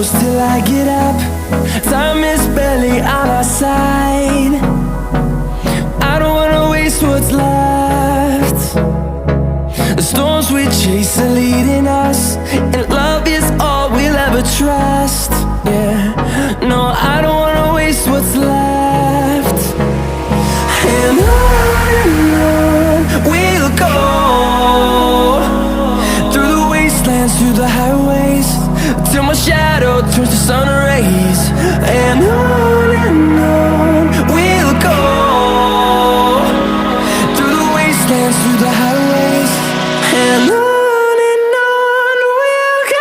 close till I get up. Time is barely on our side. I don't wanna waste what's left. The storms we chase are leading us, and love is all we'll ever trust. Yeah, no, I don't wanna waste what's left. And on we'll go, through the wastelands, through the highways, till my shadow turns to sun rays. And on we'll go, through the wastelands, through the highways, and on we'll go.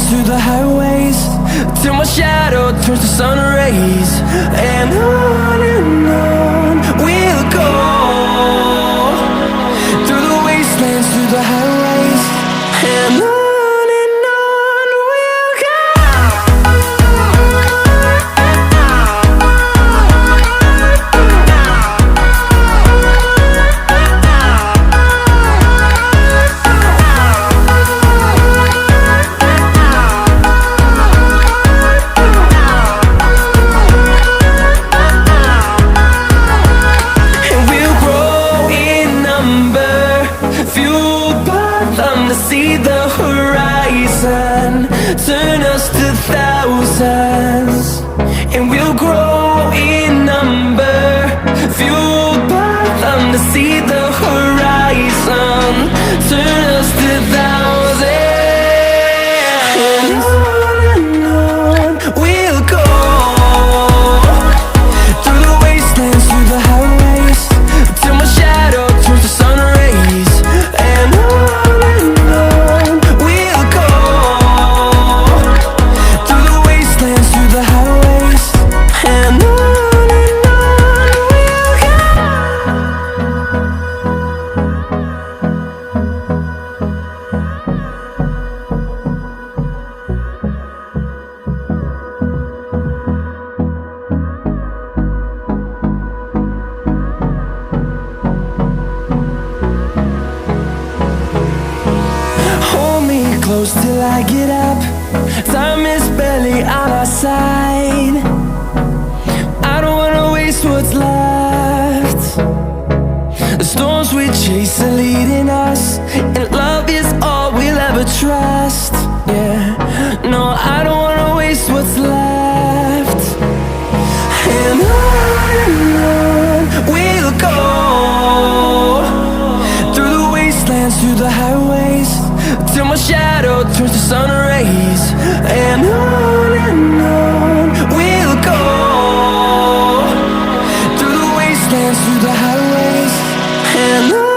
Through the highways, till my shadow turns to sun rays. And on we'll go, through the wastelands, through the highways, and on we'll go. See the horizon, turn us to thousands, and we'll grow in number, fueled by them. To see the horizon, turn us to thousands, and on we'll go, through the wastelands, through the highways, till my shadow turns to sun rays. And close till I get up. Time is barely on our side. I don't wanna waste what's left. The storms we chase are leading us, and love is all we'll ever trust. Yeah, no, I don't wanna waste what's left. And on we'll go, through the wastelands, through the highways, till my shadow turns to sun rays. And on we'll go, through the wastelands, through the highways, and on.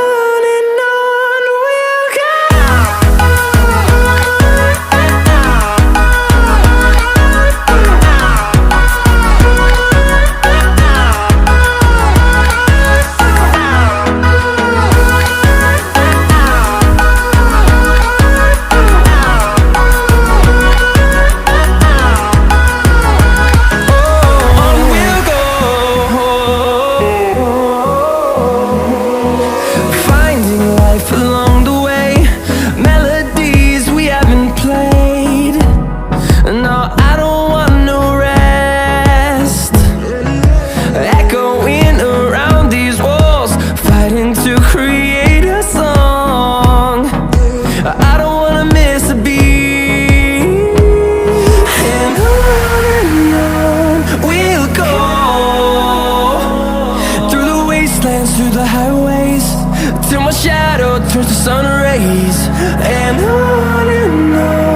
we'll go, till my shadow turns to sun rays. And on